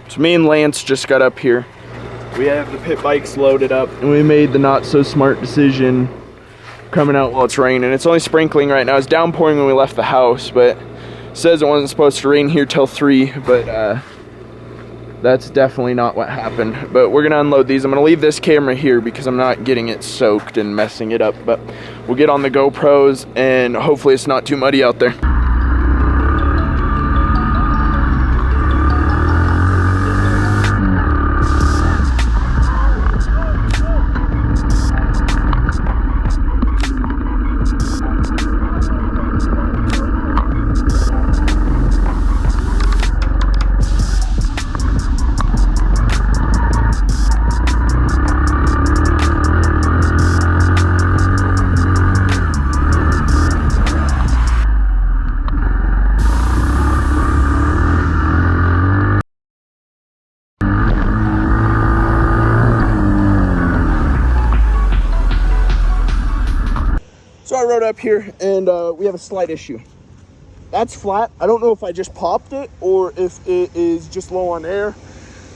So me and Lance just got up here. We have the pit bikes loaded up, and we made the not so smart decision coming out while it's raining. It's only sprinkling right now. It's downpouring when we left the house, but it says it wasn't supposed to rain here till 3, but that's definitely not what happened. But we're gonna unload these. I'm gonna leave this camera here because I'm not getting it soaked and messing it up, but we'll get on the GoPros and hopefully it's not too muddy out there. So I rode up here and we have a slight issue. That's flat. I don't know if I just popped it or if it is just low on air.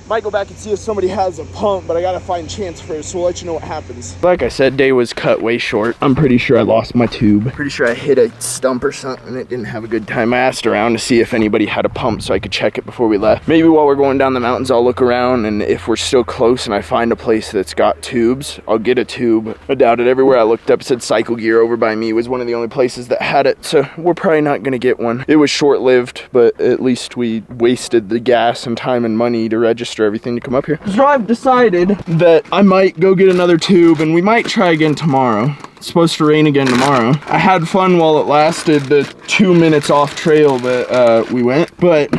Might go back and see if somebody has a pump, but I gotta find Chance first, so we'll let you know what happens. Like I said, day was cut way short. I'm pretty sure I lost my tube. Pretty sure I hit a stump or something and it didn't have a good time. I asked around to see if anybody had a pump so I could check it before we left. Maybe while we're going down the mountains, I'll look around, and if we're still close and I find a place that's got tubes, I'll get a tube. I doubt it. Everywhere I looked up, it said Cycle Gear over by me was one of the only places that had it, so we're probably not gonna get one. It was short-lived, but at least we wasted the gas and time and money to register everything to come up here. So I've decided that I might go get another tube, and we might try again tomorrow. It's supposed to rain again tomorrow. I had fun while it lasted, the 2 minutes off trail that we went, but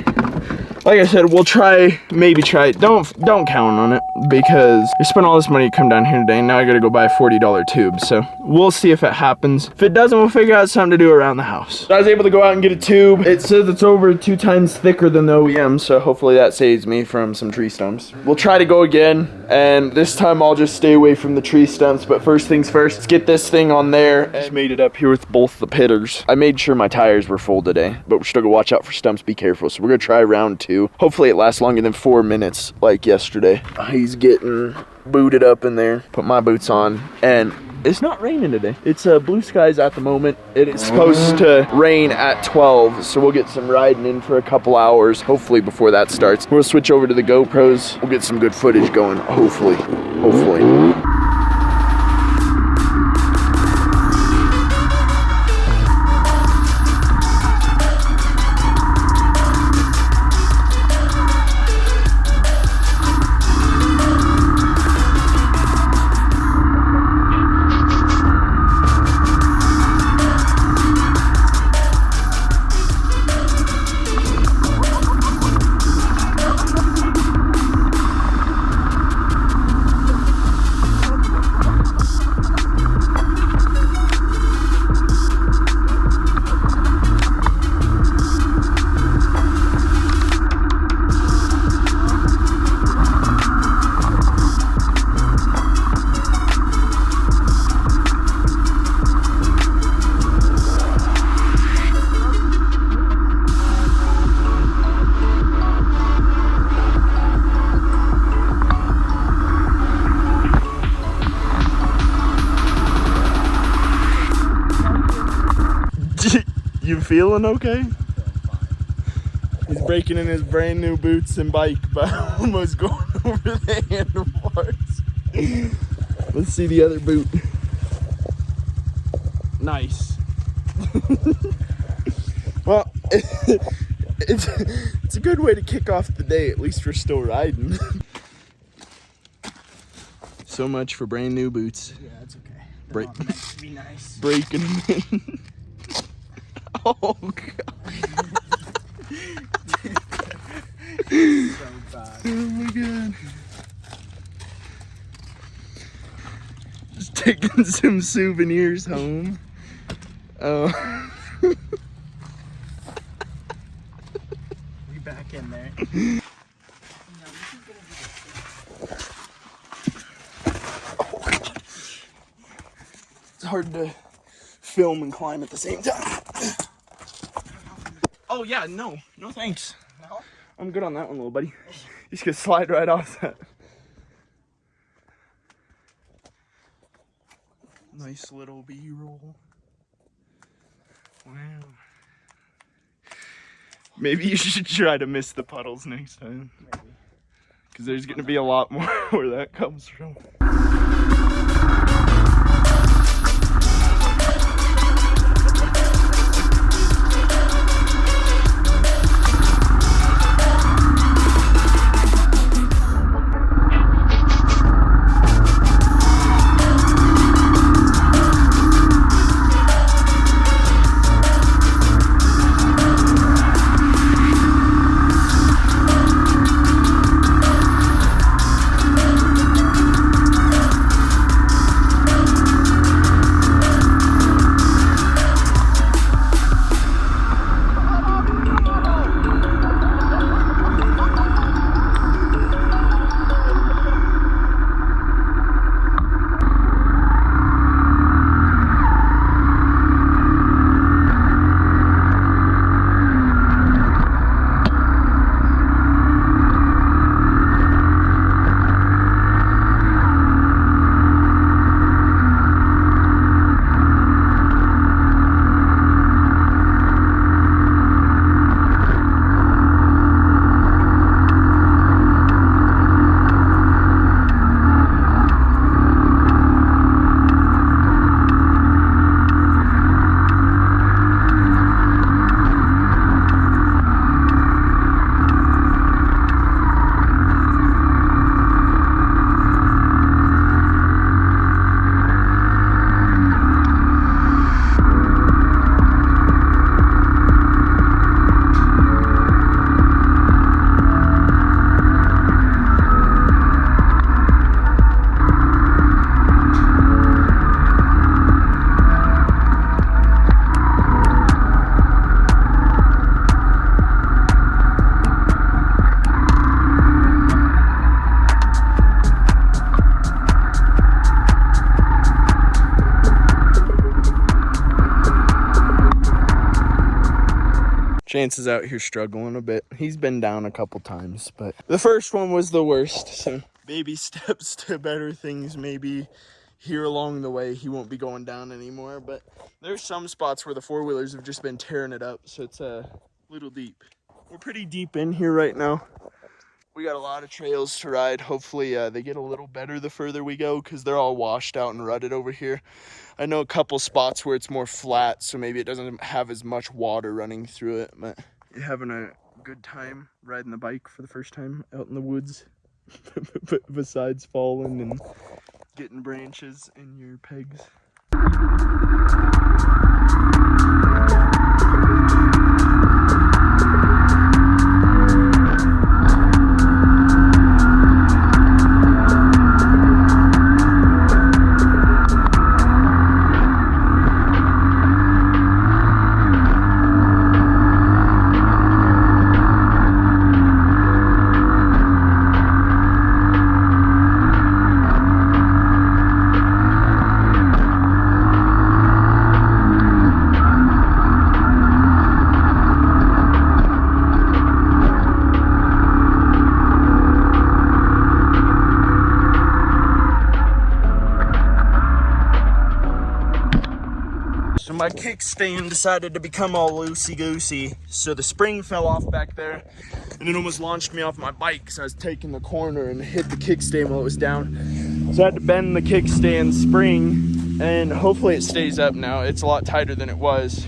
like I said, we'll try, maybe try it. Don't count on it, because I spent all this money to come down here today, and now I gotta go buy a $40 tube, so we'll see if it happens. If it doesn't, we'll figure out something to do around the house. So I was able to go out and get a tube. It says it's over 2 times thicker than the OEM, so hopefully that saves me from some tree stumps. We'll try to go again, and this time I'll just stay away from the tree stumps, but first things first, let's get this thing on there. I just made it up here with both the pitters. I made sure my tires were full today, but we're still gonna watch out for stumps, be careful. So we're gonna try round 2. Hopefully it lasts longer than 4 minutes like yesterday. He's getting booted up in there. Put my boots on, and it's not raining today. It's blue skies at the moment. It is supposed to rain at 12, so we'll get some riding in for a couple hours, hopefully before that starts. We'll switch over to the GoPros. We'll get some good footage going, hopefully. You feeling okay? He's breaking in his brand new boots and bike, but almost going over the handlebars. Let's see the other boot. Nice. Well, it's a good way to kick off the day. At least we're still riding. So much for brand new boots. Yeah, it's okay. Break. Meant to be nice. Breaking them in. Oh god. So bad. Oh my god. Just taking some souvenirs home. Oh. We back in there. Oh god. It's hard to film and climb at the same time. Oh yeah, no thanks. No? I'm good on that one, little buddy. He's gonna slide right off that. Nice little B-roll. Wow. Maybe you should try to miss the puddles next time. Maybe. Because there's gonna be a lot more where that comes from. Chance is out here struggling a bit. He's been down a couple times, but the first one was the worst. So baby steps to better things. Maybe here along the way he won't be going down anymore, but there's some spots where the four-wheelers have just been tearing it up, so it's a little deep. We're pretty deep in here right now. We got a lot of trails to ride. Hopefully they get a little better the further we go, because they're all washed out and rutted over here. I know a couple spots where it's more flat, so maybe it doesn't have as much water running through it, but you're having a good time riding the bike for the first time out in the woods, besides falling and getting branches in your pegs. So my kickstand decided to become all loosey-goosey, so the spring fell off back there, and it almost launched me off my bike because I was taking the corner and hit the kickstand while it was down. So I had to bend the kickstand spring, and hopefully it stays up now. It's a lot tighter than it was,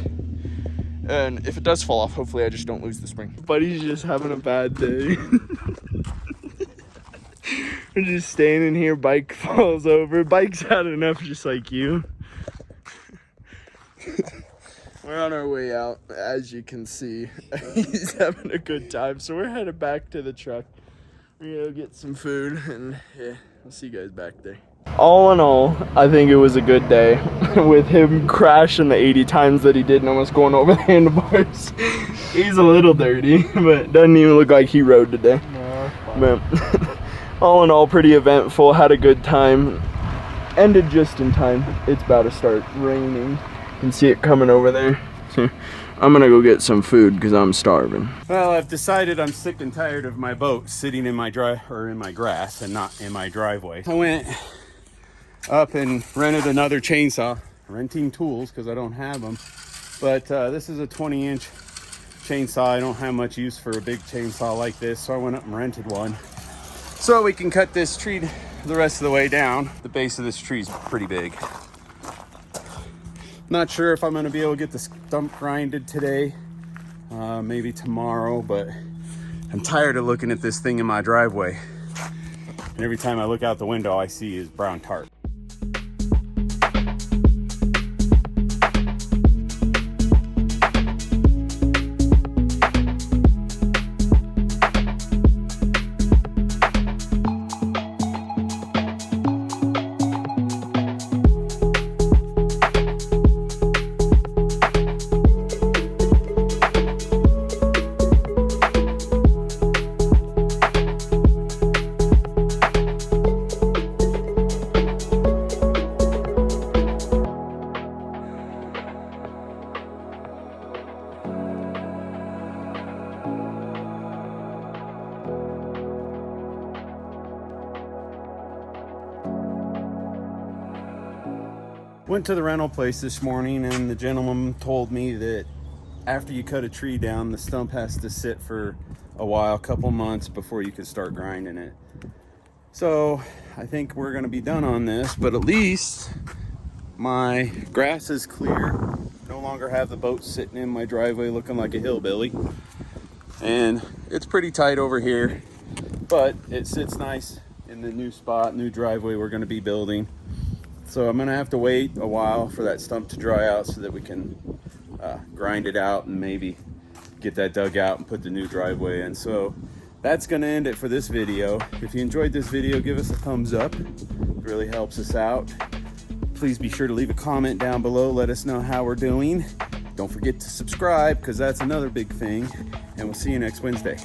and if it does fall off, hopefully I just don't lose the spring. Buddy's just having a bad day. We're just standing here, bike falls over. Bike's had enough just like you. We're on our way out, as you can see. He's having a good time, so we're headed back to the truck. We're gonna go get some food, and yeah, I'll see you guys back there. All in all, I think it was a good day with him crashing the 80 times that he did and almost going over the handlebars. He's a little dirty, but doesn't even look like he rode today. No, but all in all, pretty eventful, had a good time. Ended just in time. It's about to start raining. You can see it coming over there. So I'm gonna go get some food because I'm starving. Well, I've decided I'm sick and tired of my boat sitting in my in my grass and not in my driveway. I went up and rented another chainsaw, renting tools because I don't have them. But this is a 20-inch chainsaw. I don't have much use for a big chainsaw like this, so I went up and rented one. So we can cut this tree the rest of the way down. The base of this tree is pretty big. Not sure if I'm gonna be able to get the stump grinded today, maybe tomorrow, but I'm tired of looking at this thing in my driveway. And every time I look out the window, I see is brown tarp. Went to the rental place this morning and the gentleman told me that after you cut a tree down, the stump has to sit for a while, a couple months before you can start grinding it. So I think we're gonna be done on this, but at least my grass is clear. No longer have the boat sitting in my driveway looking like a hillbilly. And it's pretty tight over here, but it sits nice in the new spot, new driveway we're gonna be building. So I'm gonna have to wait a while for that stump to dry out so that we can grind it out and maybe get that dug out and put the new driveway in. So that's gonna end it for this video. If you enjoyed this video, give us a thumbs up. It really helps us out. Please be sure to leave a comment down below. Let us know how we're doing. Don't forget to subscribe because that's another big thing. And we'll see you next Wednesday.